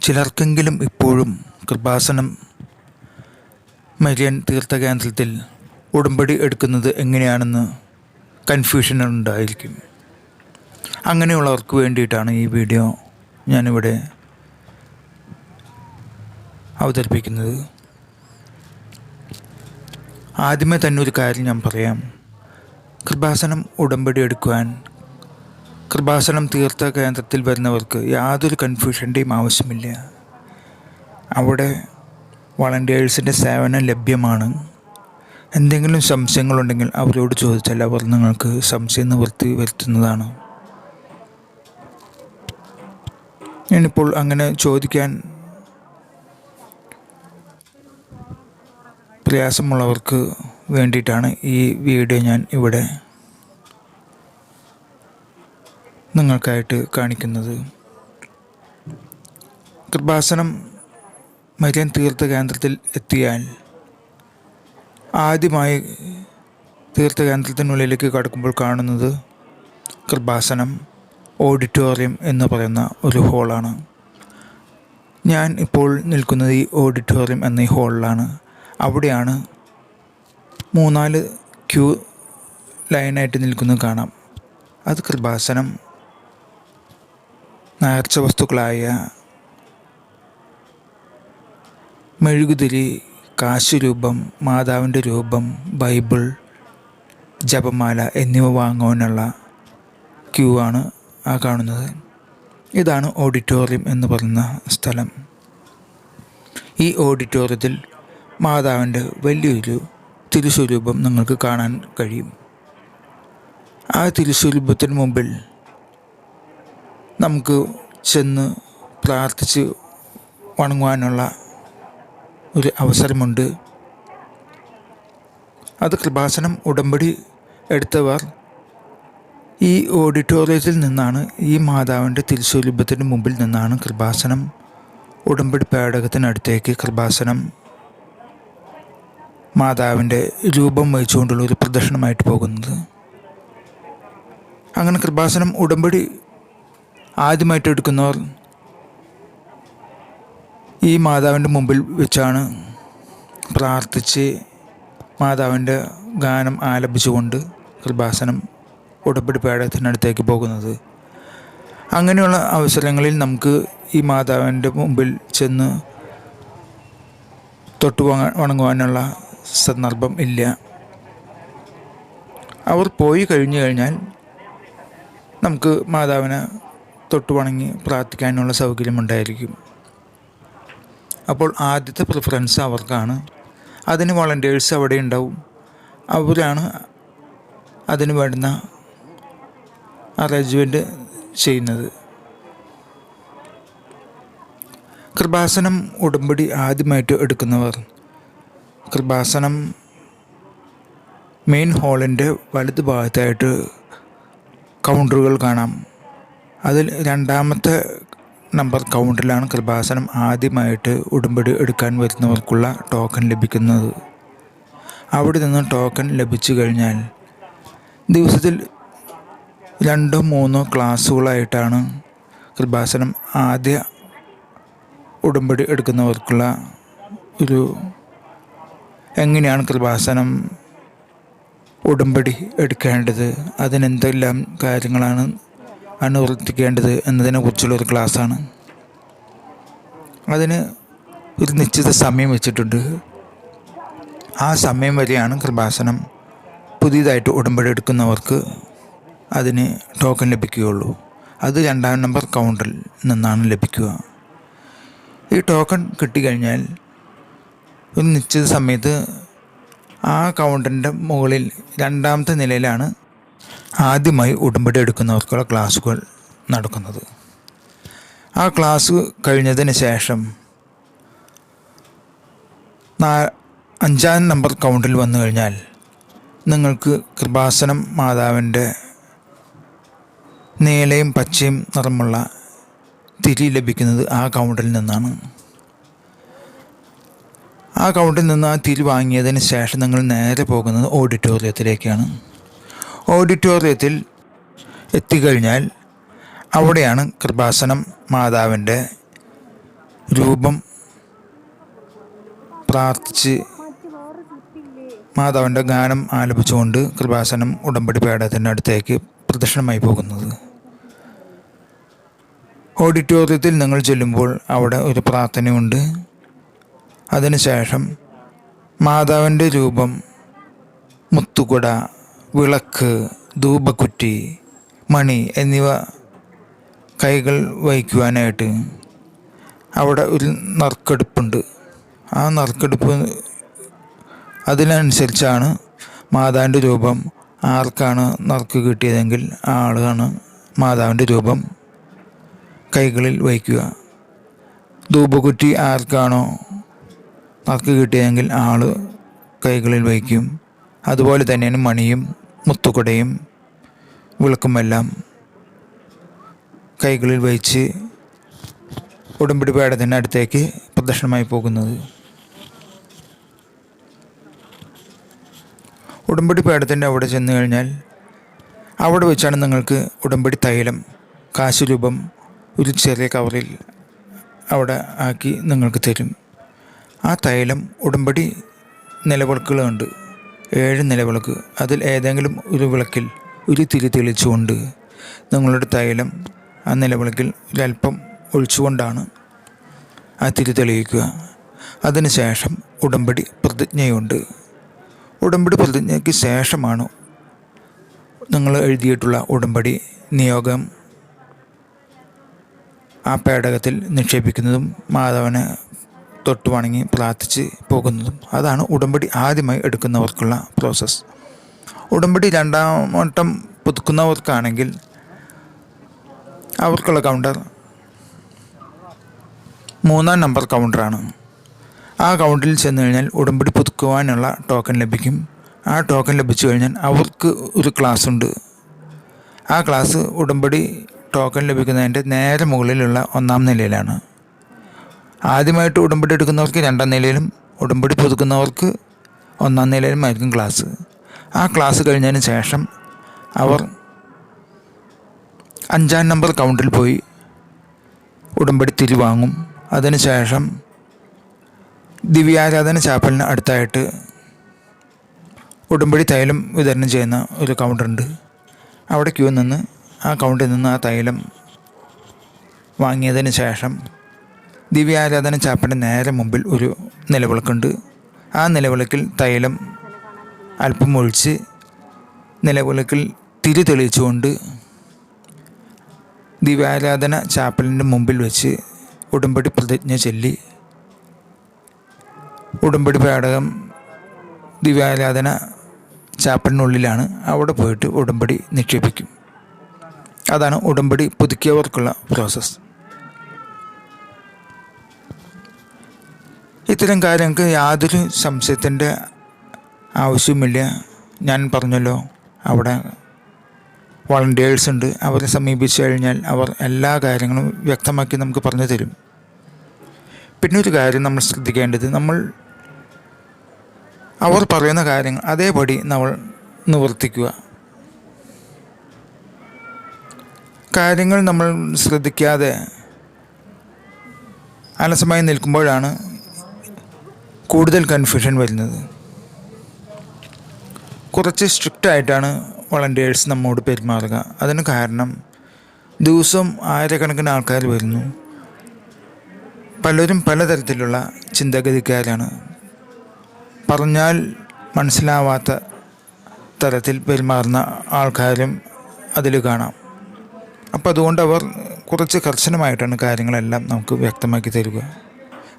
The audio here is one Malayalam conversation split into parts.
ചിലർക്കെങ്കിലും ഇപ്പോഴും കൃപാസനം മരിയൻ തീർത്ഥകേന്ദ്രത്തിൽ ഉടമ്പടി എടുക്കുന്നത് എങ്ങനെയാണെന്ന് കൺഫ്യൂഷൻ ഉണ്ടായിരിക്കും. അങ്ങനെയുള്ളവർക്ക് വേണ്ടിയിട്ടാണ് ഈ വീഡിയോ ഞാനിവിടെ അവതരിപ്പിക്കുന്നത്. ആദ്യമേ തന്നെ ഒരു കാര്യം ഞാൻ പറയാം. കൃപാസനം ഉടമ്പടി എടുക്കുവാൻ കൃപാസനം തീർത്ഥകേന്ദ്രത്തിൽ വരുന്നവർക്ക് യാതൊരു കൺഫ്യൂഷൻ്റെയും ആവശ്യമില്ല. അവിടെ വളണ്ടിയേഴ്സിൻ്റെ സേവനം ലഭ്യമാണ്. എന്തെങ്കിലും സംശയങ്ങളുണ്ടെങ്കിൽ അവരോട് ചോദിച്ചാൽ അവർ നിങ്ങൾക്ക് സംശയ നിവൃത്തി വരുത്തുന്നതാണ്. ഞാനിപ്പോൾ അങ്ങനെ ചോദിക്കാൻ പ്രയാസമുള്ളവർക്ക് വേണ്ടിയിട്ടാണ് ഈ വീഡിയോ ഞാൻ ഇവിടെ നിങ്ങൾക്കായിട്ട് കാണിക്കുന്നത്. കൃപാസനം മരിയൻ തീർത്ഥകേന്ദ്രത്തിൽ എത്തിയാൽ ആദ്യമായി തീർത്ഥകേന്ദ്രത്തിനുള്ളിലേക്ക് കടക്കുമ്പോൾ കാണുന്നത് കൃപാസനം ഓഡിറ്റോറിയം എന്ന് പറയുന്ന ഒരു ഹോളാണ്. ഞാൻ ഇപ്പോൾ നിൽക്കുന്നത് ഈ ഓഡിറ്റോറിയം എന്ന ഈ ഹോളിലാണ്. അവിടെയാണ് 3-4 ക്യൂ ലൈനായിട്ട് നിൽക്കുന്നത് കാണാം. അത് കൃപാസനം നേർച്ച വസ്തുക്കളായ മെഴുകുതിരി, കാശുരൂപം, മാതാവിൻ്റെ രൂപം, ബൈബിൾ, ജപമാല എന്നിവ വാങ്ങുവാനുള്ള ക്യൂ ആണ് ആ കാണുന്നത്. ഇതാണ് ഓഡിറ്റോറിയം എന്ന് പറയുന്ന സ്ഥലം. ഈ ഓഡിറ്റോറിയത്തിൽ മാതാവിൻ്റെ വലിയൊരു തിരുസ്വരൂപം നിങ്ങൾക്ക് കാണാൻ കഴിയും. ആ തിരുസ്വരൂപത്തിന് മുമ്പിൽ നമുക്ക് ചെന്ന് പ്രാർത്ഥിച്ച് വണങ്ങുവാനുള്ള ഒരു അവസരമുണ്ട്. അത് കൃപാസനം ഉടമ്പടി എടുത്തവർ ഈ ഓഡിറ്റോറിയത്തിൽ നിന്നാണ്, ഈ മാതാവിൻ്റെ തിരുസ്വരൂപത്തിന് മുമ്പിൽ നിന്നാണ് കൃപാസനം ഉടമ്പടി പേടകത്തിനടുത്തേക്ക് കൃപാസനം മാതാവിൻ്റെ രൂപം വഹിച്ചുകൊണ്ടുള്ള ഒരു പ്രദർശനമായിട്ട് പോകുന്നത്. അങ്ങനെ കൃപാസനം ഉടമ്പടി ആദ്യമായിട്ട് എടുക്കുന്നവർ ഈ മാതാവിൻ്റെ മുമ്പിൽ വെച്ചാണ് പ്രാർത്ഥിച്ച് മാതാവിൻ്റെ ഗാനം ആലപിച്ചുകൊണ്ട് കൃപാസനം ഉടമ്പടി പേടകത്തിനടുത്തേക്ക് പോകുന്നത്. അങ്ങനെയുള്ള അവസരങ്ങളിൽ നമുക്ക് ഈ മാതാവിൻ്റെ മുമ്പിൽ ചെന്ന് തൊട്ട് വണങ്ങുവാനുള്ള സന്ദർഭം ഇല്ല. അവർ പോയി കഴിഞ്ഞു കഴിഞ്ഞാൽ നമുക്ക് മാതാവിനെ തൊട്ട് വണങ്ങി പ്രാർത്ഥിക്കാനുള്ള സൗകര്യമുണ്ടായിരിക്കും. അപ്പോൾ ആദ്യത്തെ പ്രിഫറൻസ് അവർക്കാണ്. അതിന് വളണ്ടിയേഴ്സ് അവിടെ ഉണ്ടാവും. അവരാണ് അതിന് വേണ്ടുന്ന അറേഞ്ച്മെൻറ്റ് ചെയ്യുന്നത്. കൃപാസനം ഉടമ്പടി ആദ്യമായിട്ട് എടുക്കുന്നവർ കൃപാസനം മെയിൻ ഹാളിൻ്റെ വലതു ഭാഗത്തായിട്ട് കൗണ്ടറുകൾ കാണാം. അതിൽ 2ാമത്തെ നമ്പർ കൗണ്ടറിലാണ് കൃപാസനം ആദ്യമായിട്ട് ഉടമ്പടി എടുക്കാൻ വരുന്നവർക്കുള്ള ടോക്കൺ ലഭിക്കുന്നത്. അവിടെ നിന്ന് ടോക്കൺ ലഭിച്ചു കഴിഞ്ഞാൽ ദിവസത്തിൽ 2-3 ക്ലാസ്സുകളായിട്ടാണ് കൃപാസനം ആദ്യ ഉടമ്പടി എടുക്കുന്നവർക്കുള്ള ഒരു എങ്ങനെയാണ് കൃപാസനം ഉടമ്പടി എടുക്കേണ്ടത്, അതിനെന്തെല്ലാം കാര്യങ്ങളാണ് അനുവർത്തിക്കേണ്ടത് എന്നതിനെക്കുറിച്ചുള്ള ഒരു ക്ലാസ്സാണ്. അതിന് ഒരു നിശ്ചിത സമയം വെച്ചിട്ടുണ്ട്. ആ സമയം വരെയാണ് കൃപാസനം പുതിയതായിട്ട് ഉടമ്പടി എടുക്കുന്നവർക്ക് അതിന് ടോക്കൺ ലഭിക്കുകയുള്ളൂ. അത് 2ാം നമ്പർ കൗണ്ടറിൽ നിന്നാണ് ലഭിക്കുക. ഈ ടോക്കൺ കിട്ടിക്കഴിഞ്ഞാൽ ഒരു നിശ്ചിത സമയത്ത് ആ കൗണ്ടറിൻ്റെ മുകളിൽ 2ാമത്തെ നിലയിലാണ് ആദ്യമായി ഉടമ്പടി എടുക്കുന്നവർക്കുള്ള ക്ലാസ്സുകൾ നടക്കുന്നത്. ആ ക്ലാസ് കഴിഞ്ഞതിന് ശേഷം 5ാം നമ്പർ കൗണ്ടറിൽ വന്നു കഴിഞ്ഞാൽ നിങ്ങൾക്ക് കൃപാസനം മാതാവിൻ്റെ നീലയും പച്ചയും നിറമുള്ള തിരി ലഭിക്കുന്നത് ആ കൗണ്ടറിൽ നിന്നാണ്. ആ കൗണ്ടറിൽ നിന്ന് ആ തിരി വാങ്ങിയതിന് ശേഷം നിങ്ങൾ നേരെ പോകുന്നത് ഓഡിറ്റോറിയത്തിലേക്കാണ്. ഓഡിറ്റോറിയത്തിൽ എത്തിക്കഴിഞ്ഞാൽ അവിടെയാണ് കൃപാസനം മാതാവിൻ്റെ രൂപം പ്രാർത്ഥിച്ച് മാതാവിൻ്റെ ഗാനം ആലപിച്ചുകൊണ്ട് കൃപാസനം ഉടമ്പടി പേടകത്തിൻ്റെ അടുത്തേക്ക് പ്രദക്ഷിണമായി പോകുന്നത്. ഓഡിറ്റോറിയത്തിൽ നിങ്ങൾ ചെല്ലുമ്പോൾ അവിടെ ഒരു പ്രാർത്ഥനയുണ്ട്. അതിനുശേഷം മാതാവിൻ്റെ രൂപം, മുത്തുകുട, വിളക്ക്, ധൂപക്കുറ്റി, മണി എന്നിവ കൈകൾ വഹിക്കുവാനായിട്ട് അവിടെ ഒരു നറുക്കെടുപ്പുണ്ട്. ആ നറുക്കെടുപ്പ് അതിനനുസരിച്ചാണ് മാതാവിൻ്റെ രൂപം ആർക്കാണ് നറുക്ക് കിട്ടിയതെങ്കിൽ ആ ആളാണ് മാതാവിൻ്റെ രൂപം കൈകളിൽ വഹിക്കുക. ധൂപക്കുറ്റി ആർക്കാണോ നറുക്ക് കിട്ടിയതെങ്കിൽ ആൾ കൈകളിൽ വഹിക്കും. അതുപോലെ തന്നെയാണ് മണിയും മുത്തുകുടയും വിളക്കുമെല്ലാം കൈകളിൽ വഹിച്ച് ഉടമ്പടി പേടകത്തിൻ്റെ അടുത്തേക്ക് പ്രദക്ഷിണമായി പോകുന്നത്. ഉടമ്പടി പേടകത്തിൻ്റെ അവിടെ ചെന്ന് കഴിഞ്ഞാൽ അവിടെ വെച്ചാണ് നിങ്ങൾക്ക് ഉടമ്പടി തൈലം കാശ് രൂപം ഒരു ചെറിയ കവറിൽ അവിടെ ആക്കി നിങ്ങൾക്ക് തരും. ആ തൈലം ഉടമ്പടി നിലവിളക്കുകളുണ്ട്, 7 നിലവിളക്ക്. അതിൽ ഏതെങ്കിലും ഒരു വിളക്കിൽ ഒരു തിരി തെളിച്ചുകൊണ്ട് നിങ്ങളുടെ തൈലം ആ നിലവിളക്കിൽ ഒരല്പം ഒഴിച്ചുകൊണ്ടാണ് ആ തിരി തെളിയിക്കുക. അതിനുശേഷം ഉടമ്പടി പ്രതിജ്ഞയുണ്ട്. ഉടമ്പടി പ്രതിജ്ഞയ്ക്ക് ശേഷമാണ് നിങ്ങൾ എഴുതിയിട്ടുള്ള ഉടമ്പടി നിയോഗം ആ പേടകത്തിൽ നിക്ഷേപിക്കുന്നതും മാതാവിനെ തൊട്ട് വണങ്ങി പ്രാർത്ഥിച്ച് പോകുന്നതും. അതാണ് ഉടമ്പടി ആദ്യമായി എടുക്കുന്നവർക്കുള്ള പ്രോസസ്സ്. ഉടമ്പടി 2ാം വട്ടം പുതുക്കുന്നവർക്കാണെങ്കിൽ അവർക്കുള്ള കൗണ്ടർ 3ാം നമ്പർ കൗണ്ടറാണ്. ആ കൗണ്ടറിൽ ചെന്ന് കഴിഞ്ഞാൽ ഉടമ്പടി പുതുക്കുവാനുള്ള ടോക്കൺ ലഭിക്കും. ആ ടോക്കൺ ലഭിച്ചു കഴിഞ്ഞാൽ അവർക്ക് ഒരു ക്ലാസ് ഉണ്ട്. ആ ക്ലാസ് ഉടമ്പടി ടോക്കൺ ലഭിക്കുന്നതിൻ്റെ നേരെ മുകളിലുള്ള 1ാം നിലയിലാണ്. ആദ്യമായിട്ട് ഉടമ്പടി എടുക്കുന്നവർക്ക് 2ാം നിലയിലും ഉടമ്പടി പുതുക്കുന്നവർക്ക് 1ാം നിലയിലും ആയിരിക്കും ക്ലാസ്. ആ ക്ലാസ് കഴിഞ്ഞതിന് ശേഷം അവർ 5ാം നമ്പർ കൗണ്ടറിൽ പോയി ഉടമ്പടി തിരിവാങ്ങും. അതിനുശേഷം ദിവ്യാരാധന ചാപ്പലിന് അടുത്തായിട്ട് ഉടമ്പടി തൈലം വിതരണം ചെയ്യുന്ന ഒരു കൗണ്ടറുണ്ട്. അവിടെ ക്യൂ നിന്ന് ആ കൗണ്ടറിൽ നിന്ന് ആ തൈലം വാങ്ങിയതിന് ശേഷം ദിവ്യാരാധന ചാപ്പലിൻ്റെ നേരെ മുമ്പിൽ ഒരു നിലവിളക്കുണ്ട്. ആ നിലവിളക്കിൽ തൈലം അല്പം ഒഴിച്ച് നിലവിളക്കിൽ തിരി തെളിയിച്ചുകൊണ്ട് ദിവ്യാരാധന ചാപ്പലിൻ്റെ മുമ്പിൽ വെച്ച് ഉടമ്പടി പ്രതിജ്ഞ ചൊല്ലി ഉടമ്പടി പേടകം ദിവ്യാരാധന ചാപ്പലിനുള്ളിലാണ്. അവിടെ പോയിട്ട് ഉടമ്പടി നിക്ഷേപിക്കും. അതാണ് ഉടമ്പടി പുതുക്കിയവർക്കുള്ള പ്രോസസ്സ്. ഇത്തരം കാര്യങ്ങൾക്ക് യാതൊരു സംശയത്തിൻ്റെ ആവശ്യമില്ല. ഞാൻ പറഞ്ഞല്ലോ, അവിടെ വളണ്ടിയേഴ്സ് ഉണ്ട്. അവരെ സമീപിച്ചു കഴിഞ്ഞാൽ അവർ എല്ലാ കാര്യങ്ങളും വ്യക്തമാക്കി നമുക്ക് പറഞ്ഞു തരും. പിന്നെ ഒരു കാര്യം നമ്മൾ ശ്രദ്ധിക്കേണ്ടത്, അവർ പറയുന്ന കാര്യങ്ങൾ അതേപടി നമ്മൾ നിവർത്തിക്കുക. കാര്യങ്ങൾ നമ്മൾ ശ്രദ്ധിക്കാതെ അലസമായി നിൽക്കുമ്പോഴാണ് കൂടുതൽ കൺഫ്യൂഷൻ വരുന്നത്. കുറച്ച് സ്ട്രിക്റ്റായിട്ടാണ് വളണ്ടിയേഴ്സ് നമ്മോട് പെരുമാറുക. അതിന് കാരണം ദിവസവും ആയിരക്കണക്കിന് ആൾക്കാർ വരുന്നു. പലരും പലതരത്തിലുള്ള ചിന്താഗതിക്കാരാണ്. പറഞ്ഞാൽ മനസ്സിലാവാത്ത തരത്തിൽ പെരുമാറുന്ന ആൾക്കാരും അതിൽ കാണാം. അപ്പോൾ അതുകൊണ്ട് അവർ കുറച്ച് കർശനമായിട്ടാണ് കാര്യങ്ങളെല്ലാം നമുക്ക് വ്യക്തമാക്കി തരിക.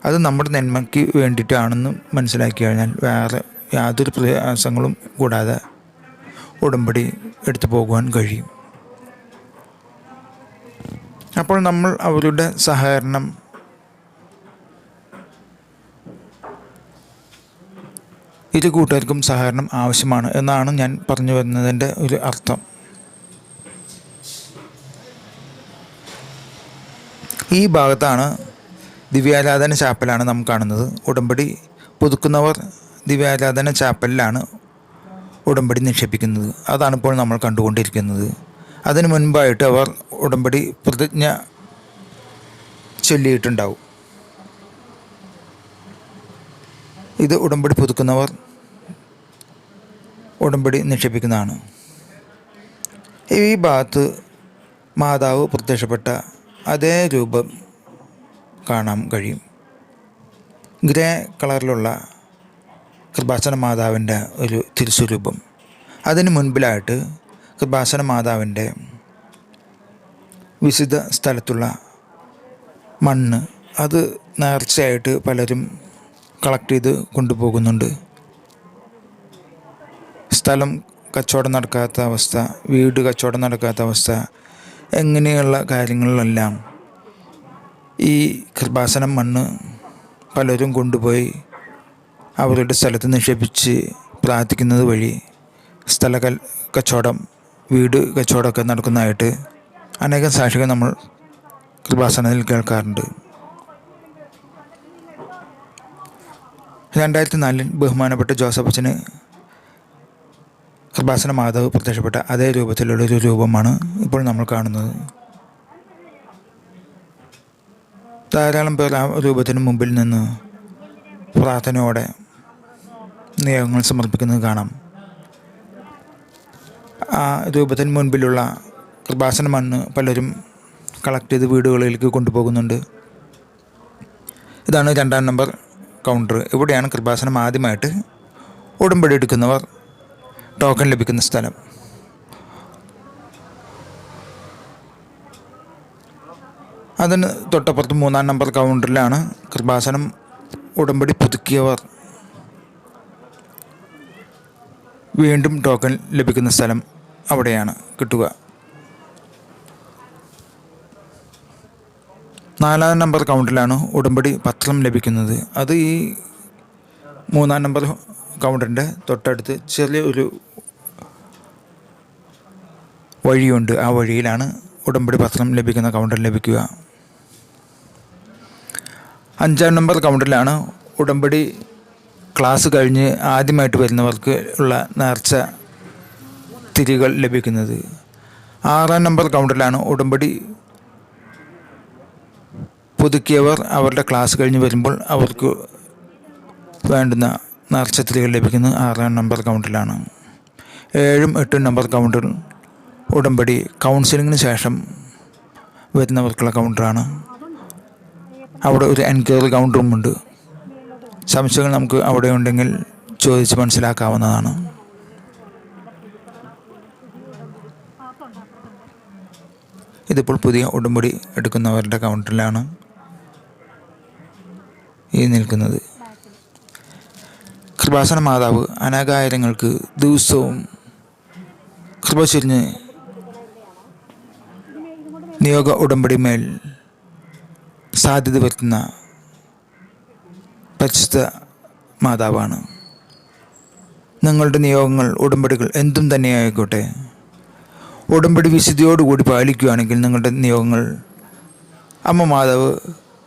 അത് നമ്മുടെ നന്മയ്ക്ക് വേണ്ടിയിട്ടാണെന്ന് മനസ്സിലാക്കി കഴിഞ്ഞാൽ വേറെ യാതൊരു പ്രയാസങ്ങളും കൂടാതെ ഉടമ്പടി എടുത്തു പോകുവാൻ കഴിയും. അപ്പോൾ നമ്മൾ അവരുടെ സഹകരണം ഇരു കൂട്ടുകാർക്കും സഹകരണം ആവശ്യമാണ് എന്നാണ് ഞാൻ പറഞ്ഞു വരുന്നതിൻ്റെ ഒരു അർത്ഥം. ഈ ഭാഗത്താണ് ദിവ്യാരാധന ചാപ്പലാണ് നാം കാണുന്നത്. ഉടമ്പടി പുതുക്കുന്നവർ ദിവ്യാരാധന ചാപ്പലിലാണ് ഉടമ്പടി നിക്ഷേപിക്കുന്നത്. അതാണിപ്പോൾ നമ്മൾ കണ്ടുകൊണ്ടിരിക്കുന്നത്. അതിനു മുൻപായിട്ട് അവർ ഉടമ്പടി പ്രതിജ്ഞ ചൊല്ലിയിട്ടുണ്ടാവും. ഇത് ഉടമ്പടി പുതുക്കുന്നവർ ഉടമ്പടി നിക്ഷേപിക്കുന്നതാണ്. ഈ ഭാഗത്ത് മാതാവ് പ്രത്യക്ഷപ്പെട്ട അതേ രൂപം കാണാൻ കഴിയും. ഗ്രേ കളറിലുള്ള കൃപാസന മാതാവിൻ്റെ ഒരു തിരുസ്വരൂപം. അതിന് മുൻപിലായിട്ട് കൃപാസന മാതാവിൻ്റെ വിശുദ്ധ സ്ഥലത്തുള്ള മണ്ണ്, അത് നേർച്ചയായിട്ട് പലരും കളക്ട് ചെയ്ത് കൊണ്ടുപോകുന്നുണ്ട്. സ്ഥലം കച്ചവടം നടക്കാത്ത അവസ്ഥ, വീട് കച്ചവടം നടക്കാത്ത അവസ്ഥ, എങ്ങനെയുള്ള കാര്യങ്ങളിലെല്ലാം ഈ കൃപാസനം മണ്ണ് പലരും കൊണ്ടുപോയി അവരുടെ സ്ഥലത്ത് നിക്ഷേപിച്ച് പ്രാർത്ഥിക്കുന്നത് വഴി കച്ചവടം, വീട് കച്ചവടമൊക്കെ നടക്കുന്നതായിട്ട് അനേകം സാക്ഷികൾ നമ്മൾ കൃപാസനത്തിൽ കേൾക്കാറുണ്ട്. 2004 ബഹുമാനപ്പെട്ട ജോസഫ് അച്ഛന് കൃപാസന മാതാവ് പ്രത്യക്ഷപ്പെട്ട അതേ രൂപത്തിലുള്ളൊരു രൂപമാണ് ഇപ്പോൾ നമ്മൾ കാണുന്നത്. ധാരാളം പേർ ആ രൂപത്തിന് മുമ്പിൽ നിന്ന് പ്രാർത്ഥനയോടെ നിയോഗങ്ങൾ സമർപ്പിക്കുന്നത് കാണാം. ആ രൂപത്തിന് മുൻപിലുള്ള കൃപാസന മണ്ണ് പലരും കളക്ട് ചെയ്ത് വീടുകളിലേക്ക് കൊണ്ടുപോകുന്നുണ്ട്. ഇതാണ് 2-ാം നമ്പർ കൗണ്ടർ. ഇവിടെയാണ് കൃപാസനം ആദ്യമായിട്ട് ഉടമ്പടി എടുക്കുന്നവർ ടോക്കൺ ലഭിക്കുന്ന സ്ഥലം. അതിന് തൊട്ടപ്പുറത്ത് 3-ാം നമ്പർ കൗണ്ടറിലാണ് കൃപാസനം ഉടമ്പടി പുതുക്കിയവർ വീണ്ടും ടോക്കൺ ലഭിക്കുന്ന സ്ഥലം അവിടെയാണ് കിട്ടുക. 4-ാം നമ്പർ കൗണ്ടറിലാണ് ഉടമ്പടി പത്രം ലഭിക്കുന്നത്. അത് ഈ 3-ാം നമ്പർ കൗണ്ടറിൻ്റെ തൊട്ടടുത്ത് ചെറിയ ഒരു വഴിയുണ്ട്. ആ വഴിയിലാണ് ഉടമ്പടി പത്രം ലഭിക്കുന്ന കൗണ്ടർ ലഭിക്കുക. 5-ാം നമ്പർ കൗണ്ടറിലാണ് ഉടമ്പടി ക്ലാസ് കഴിഞ്ഞ് ആദ്യമായിട്ട് വരുന്നവർക്ക് ഉള്ള നേർച്ച തിരികൾ ലഭിക്കുന്നത്. 6-ാം നമ്പർ കൗണ്ടറിലാണ് ഉടമ്പടി പുതുക്കിയവർ അവരുടെ ക്ലാസ് കഴിഞ്ഞ് വരുമ്പോൾ അവർക്ക് വേണ്ടുന്ന നേർച്ച തിരികൾ ലഭിക്കുന്നത് 6-ാം നമ്പർ കൗണ്ടറിലാണ്. 7-ഉം 8-ഉം നമ്പർ കൗണ്ടർ ഉടമ്പടി കൗൺസിലിങ്ങിന് ശേഷം വരുന്നവർക്കുള്ള കൗണ്ടറാണ്. അവിടെ ഒരു എൻക്വയറി കൗണ്ടറുമുണ്ട്. സംശയങ്ങൾ നമുക്ക് അവിടെ ഉണ്ടെങ്കിൽ ചോദിച്ച് മനസ്സിലാക്കാവുന്നതാണ്. ഇതിപ്പോൾ പുതിയ ഉടമ്പടി എടുക്കുന്നവരുടെ കൗണ്ടറിലാണ് ഈ നിൽക്കുന്നത്. കൃപാസന മാതാവ് അനേകായിരങ്ങൾക്ക് ദിവസവും കൃപ ചൊരിഞ്ഞ് നിയോഗ ഉടമ്പടിമേൽ സാധ്യത വരുത്തുന്ന പരിശുദ്ധ മാതാവാണ്. നിങ്ങളുടെ നിയോഗങ്ങൾ, ഉടമ്പടികൾ എന്തും തന്നെയായിക്കോട്ടെ, ഉടമ്പടി വിശുദ്ധിയോടുകൂടി പാലിക്കുകയാണെങ്കിൽ നിങ്ങളുടെ നിയോഗങ്ങൾ അമ്മ മാതാവ്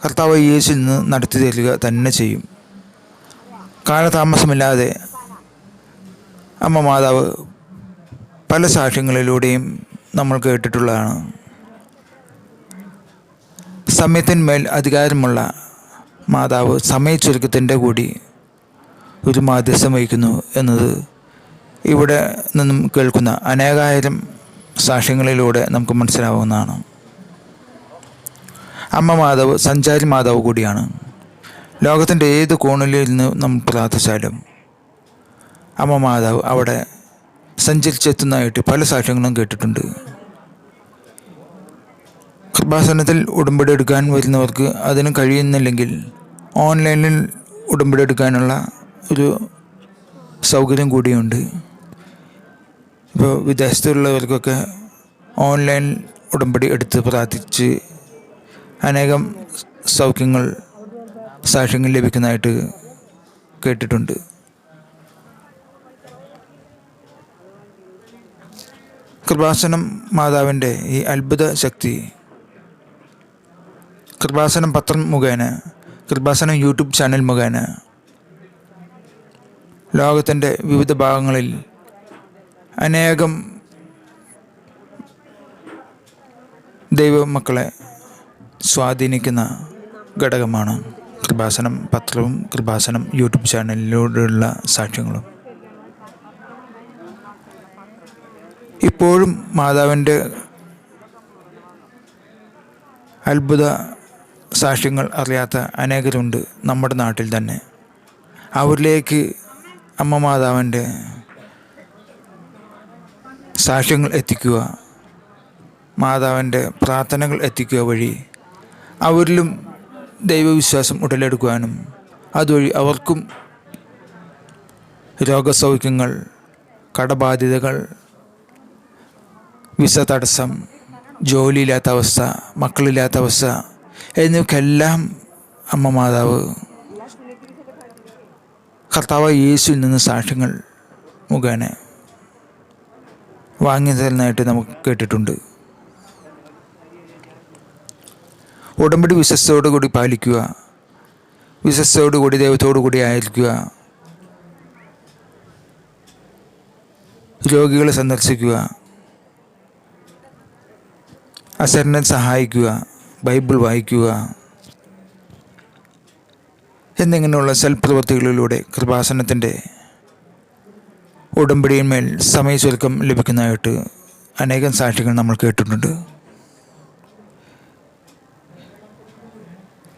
കർത്താവ് യേശുവിൽ നിന്ന് നടത്തി തരിക തന്നെ ചെയ്യും. കാലതാമസമില്ലാതെ അമ്മ മാതാവ് പല സാക്ഷ്യങ്ങളിലൂടെയും നമ്മൾ കേട്ടിട്ടുള്ളതാണ്. സമയത്തിന്മേൽ അധികാരമുള്ള മാതാവ് സമയച്ചുരുക്കത്തിൻ്റെ കൂടി ഒരു മാധ്യസ്ഥം വഹിക്കുന്നു എന്നത് ഇവിടെ നിന്നും കേൾക്കുന്ന അനേകായിരം സാക്ഷ്യങ്ങളിലൂടെ നമുക്ക് മനസ്സിലാവുന്നതാണ്. അമ്മ മാതാവ് സഞ്ചാരി മാതാവ് കൂടിയാണ്. ലോകത്തിൻ്റെ ഏത് കോണിൽ നിന്ന് നമ്മൾ പ്രാർത്ഥിച്ചാലും അമ്മ മാതാവ് അവിടെ സഞ്ചരിച്ചെത്തുന്നതായിട്ട് പല സാക്ഷ്യങ്ങളും കേട്ടിട്ടുണ്ട്. കൃപാസനത്തിൽ ഉടമ്പടി എടുക്കാൻ വരുന്നവർക്ക് അതിന് കഴിയുന്നില്ലെങ്കിൽ ഓൺലൈനിൽ ഉടമ്പടി എടുക്കാനുള്ള ഒരു സൗകര്യം കൂടിയുണ്ട്. ഇപ്പോൾ വിദേശത്തുള്ളവർക്കൊക്കെ ഓൺലൈൻ ഉടമ്പടി എടുത്ത് പ്രാർത്ഥിച്ച് അനേകം സൗഖ്യങ്ങൾ, സാക്ഷ്യങ്ങൾ ലഭിക്കുന്നതായിട്ട് കേട്ടിട്ടുണ്ട്. കൃപാസനം മാതാവിൻ്റെ ഈ അത്ഭുത ശക്തി കൃപാസനം പത്രം മുഖേന, കൃപാസനം യൂട്യൂബ് ചാനൽ മുഖേന ലോകത്തിൻ്റെ വിവിധ ഭാഗങ്ങളിൽ അനേകം ദൈവമക്കളെ സ്വാധീനിക്കുന്ന ഘടകമാണ് കൃപാസനം പത്രവും കൃപാസനം യൂട്യൂബ് ചാനലിലൂടെയുള്ള സാക്ഷ്യങ്ങളും. ഇപ്പോഴും മാതാവിൻ്റെ അത്ഭുത സാക്ഷ്യങ്ങൾ അറിയാത്ത അനേകരുണ്ട് നമ്മുടെ നാട്ടിൽ തന്നെ. അവരിലേക്ക് അമ്മ മാതാവിൻ്റെ സാക്ഷ്യങ്ങൾ എത്തിക്കുക, മാതാവിൻ്റെ പ്രാർത്ഥനകൾ എത്തിക്കുക വഴി അവരിലും ദൈവവിശ്വാസം ഉടലെടുക്കുവാനും അതുവഴി അവർക്കും രോഗസൗഖ്യങ്ങൾ, കടബാധ്യതകൾ, വിസ തടസ്സം, ജോലിയില്ലാത്ത അവസ്ഥ, മക്കളില്ലാത്ത അവസ്ഥ എന്നിവയ്ക്കെല്ലാം അമ്മ മാതാവ് കർത്താവ് യേശുവിൽ നിന്ന് സാക്ഷ്യങ്ങൾ മുഖേന വാങ്ങി തരുന്നതായിട്ട് നമുക്ക് കേട്ടിട്ടുണ്ട്. ഉടമ്പടി വിശ്വസ്തയോടുകൂടി പാലിക്കുക, വിശ്വസ്തയോടുകൂടി ദൈവത്തോടുകൂടി ആയിരിക്കുക, രോഗികളെ സന്ദർശിക്കുക, അശരണരെ സഹായിക്കുക, ബൈബിൾ വായിക്കുക എന്നിങ്ങനെയുള്ള സൽപ്രവൃത്തികളിലൂടെ കൃപാസനത്തിൻ്റെ ഉടമ്പടിയിന്മേൽ സമയചുരുക്കം ലഭിക്കുന്നതായിട്ട് അനേകം സാക്ഷികൾ നമ്മൾ കേട്ടിട്ടുണ്ട്.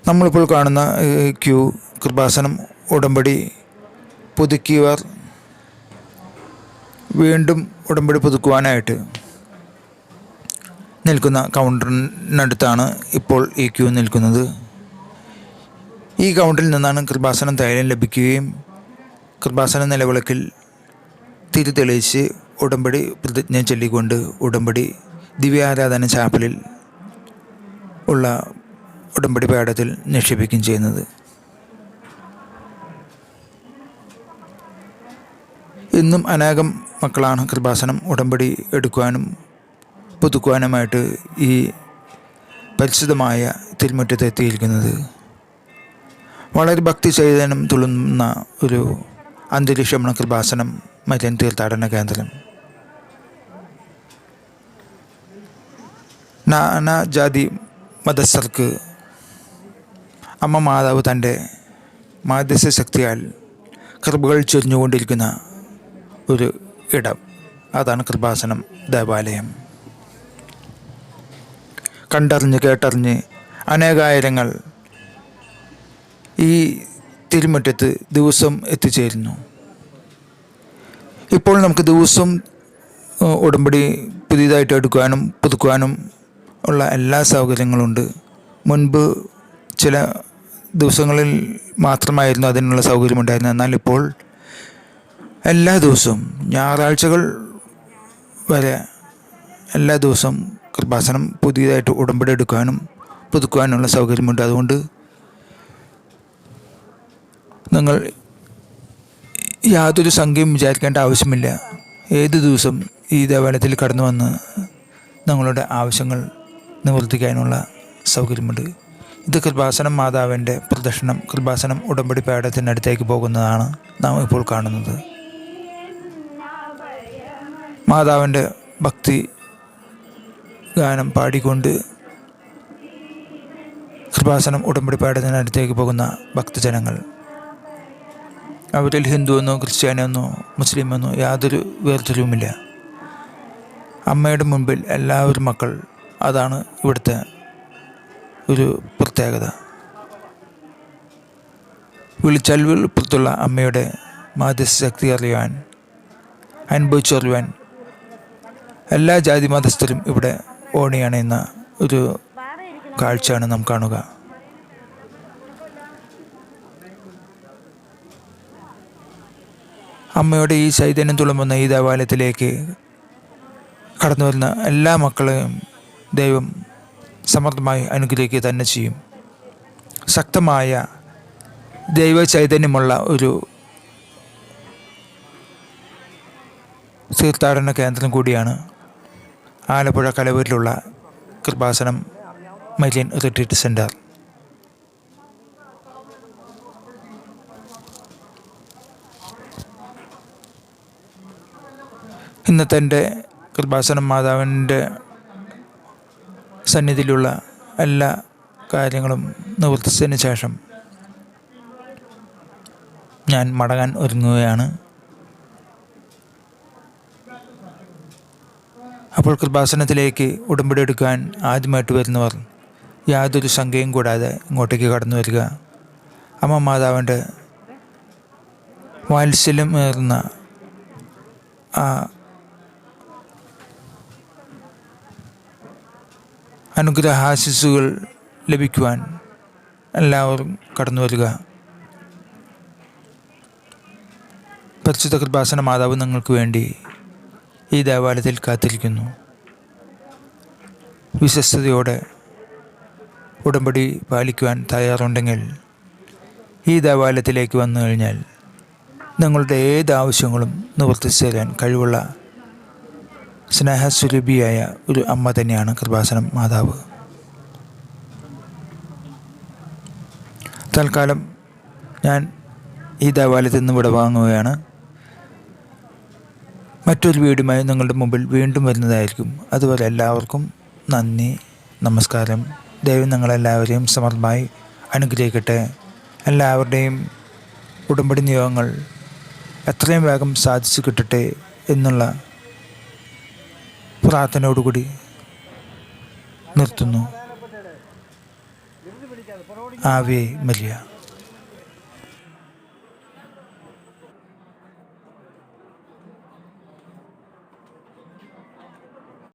നമ്മളിപ്പോൾ കാണുന്ന ക്യൂ കൃപാസനം ഉടമ്പടി പുതുക്കിയവർ വീണ്ടും ഉടമ്പടി പുതുക്കുവാനായിട്ട് നിൽക്കുന്ന കൗണ്ടറിനടുത്താണ് ഇപ്പോൾ ഈ ക്യൂ നിൽക്കുന്നത്. ഈ കൗണ്ടറിൽ നിന്നാണ് കൃപാസനം തൈലം ലഭിക്കുകയും കൃപാസന നിലവിളക്കിൽ തിരി തെളിയിച്ച് ഉടമ്പടി പ്രതിജ്ഞ ചൊല്ലിക്കൊണ്ട് ഉടമ്പടി ദിവ്യാരാധന ചാപ്പലിൽ ഉള്ള ഉടമ്പടി പേടത്തിൽ നിക്ഷേപിക്കുകയും ചെയ്യുന്നത്. ഇന്നും അനേകം മക്കളാണ് കൃപാസനം ഉടമ്പടി എടുക്കുവാനും പുതുക്കുവാനുമായിട്ട് ഈ പരിശുദ്ധമായ തിരുമുറ്റത്ത് എത്തിയിരിക്കുന്നത്. വളരെ ഭക്തി ചൈതന്യം തുളുന്ന ഒരു അന്തരീക്ഷമാണ് കൃപാസനം മരിയൻ തീർത്ഥാടന കേന്ദ്രം. നാനാജാതി മതസ്ഥർക്ക് അമ്മ മാതാവ് തൻ്റെ മാധ്യസ്ഥ ശക്തിയാൽ കൃപകൾ ചൊരിഞ്ഞുകൊണ്ടിരിക്കുന്ന ഒരു ഇടം, അതാണ് കൃപാസനം ദേവാലയം. കണ്ടറിഞ്ഞ് കേട്ടറിഞ്ഞ് അനേകായിരങ്ങൾ ഈ തിരുമുറ്റത്ത് ദിവസം എത്തിച്ചേരുന്നു. ഇപ്പോൾ നമുക്ക് ദിവസം ഉടമ്പടി പുതിയതായിട്ട് എടുക്കുവാനും പുതുക്കുവാനും ഉള്ള എല്ലാ സൗകര്യങ്ങളുണ്ട്. മുൻപ് ചില ദിവസങ്ങളിൽ മാത്രമായിരുന്നു അതിനുള്ള സൗകര്യമുണ്ടായിരുന്നത്. എന്നാൽ ഇപ്പോൾ എല്ലാ ദിവസവും ഞായറാഴ്ചകൾ വരെ എല്ലാ ദിവസവും കൃപാസനം പുതിയതായിട്ട് ഉടമ്പടി എടുക്കാനും പുതുക്കുവാനുള്ള സൗകര്യമുണ്ട്. അതുകൊണ്ട് നിങ്ങൾ യാതൊരു സംഖ്യയും വിചാരിക്കേണ്ട ആവശ്യമില്ല. ഏത് ദിവസം ഈ ദേവാലയത്തിൽ കടന്നു വന്ന് നിങ്ങളുടെ ആവശ്യങ്ങൾ നിവർത്തിക്കാനുള്ള സൗകര്യമുണ്ട്. ഇത് കൃപാസനം മാതാവിൻ്റെ പ്രദക്ഷിണം കൃപാസനം ഉടമ്പടി പേടത്തിനടുത്തേക്ക് പോകുന്നതാണ് നാം ഇപ്പോൾ കാണുന്നത്. മാതാവിൻ്റെ ഭക്തി ഗാനം പാടിക്കൊണ്ട് കൃപാസനം ഉടമ്പടി പേടത്തിനടുത്തേക്ക് പോകുന്ന ഭക്തജനങ്ങൾ, അവരിൽ ഹിന്ദുവെന്നോ ക്രിസ്ത്യാനിയെന്നോ മുസ്ലിമെന്നോ യാതൊരു വേർതിരിവുമില്ല. അമ്മയുടെ മുൻപിൽ എല്ലാവരും മക്കൾ. അതാണ് ഇവിടുത്തെ ഒരു പ്രത്യേകത. വിളിച്ചാൽ വിളിപ്പുറത്തുള്ള അമ്മയുടെ മാധ്യസ്ഥ ശക്തി അറിയുവാൻ, അനുഭവിച്ചറിയുവാൻ എല്ലാ ജാതി മതസ്ഥരും ഇവിടെ ഓണിയണയുന്ന ഒരു കാഴ്ചയാണ് നാം കാണുക. അമ്മയുടെ ഈ ചൈതന്യം തുളുമ്പുന്ന ഈ ദേവാലയത്തിലേക്ക് കടന്നു വരുന്ന എല്ലാ മക്കളെയും ദൈവം സമൃദ്ധമായി അനുഗ്രഹിക്കുക തന്നെ ചെയ്യും. ശക്തമായ ദൈവ ചൈതന്യമുള്ള ഒരു തീർത്ഥാടന കേന്ദ്രം കൂടിയാണ് ആലപ്പുഴ കലവൂരിലുള്ള കൃപാസനം മരിയൻ റിട്രീറ്റ് സെൻറ്റർ. ഇന്നത്തെ എൻ്റെ കൃപാസനം മാതാവിൻ്റെ സന്നിധിയിലുള്ള എല്ലാ കാര്യങ്ങളും നിവർത്തിച്ചതിന് ശേഷം ഞാൻ മടങ്ങാൻ ഒരുങ്ങുകയാണ്. അപ്പോൾ കൃപാസനത്തിലേക്ക് ഉടമ്പടി എടുക്കാൻ ആദ്യമായിട്ട് വരുന്നവർ യാതൊരു ശങ്കയും കൂടാതെ ഇങ്ങോട്ടേക്ക് കടന്നു വരിക. അമ്മ മാതാവിൻ്റെ വാത്സല്യമേറുന്ന ആ അനുഗ്രഹാശിസ്സുകൾ ലഭിക്കുവാൻ എല്ലാവരും കടന്നു വരിക. പരിശുദ്ധ കൃപാസന മാതാവ് നിങ്ങൾക്ക് വേണ്ടി ഈ ദേവാലയത്തിൽ കാത്തിരിക്കുന്നു. വിശ്വസ്തയോടെ ഉടമ്പടി പാലിക്കുവാൻ തയ്യാറുണ്ടെങ്കിൽ ഈ ദേവാലയത്തിലേക്ക് വന്നു കഴിഞ്ഞാൽ നിങ്ങളുടെ ഏത് ആവശ്യങ്ങളും നിവർത്തിച്ചു തരാൻ കഴിവുള്ള സ്നേഹസ്വരൂപിയായ ഒരു അമ്മ തന്നെയാണ് കൃപാസനം മാതാവ്. തൽക്കാലം ഞാൻ ഈ ദേവാലയത്തിൽ നിന്ന് വിടവാങ്ങുകയാണ്. മറ്റൊരു വീഡിയോയുമായി നിങ്ങളുടെ മുമ്പിൽ വീണ്ടും വരുന്നതായിരിക്കും. അതുവരെ എല്ലാവർക്കും നന്ദി, നമസ്കാരം. ദൈവം നിങ്ങളെല്ലാവരെയും സമർത്ഥമായി അനുഗ്രഹിക്കട്ടെ. എല്ലാവരുടെയും ഉടമ്പടി നിയോഗങ്ങൾ എത്രയും വേഗം സാധിച്ചു കിട്ടട്ടെ എന്നുള്ള പ്രാർത്ഥനയോടുകൂടി നിർത്തുന്നു. Ave Maria.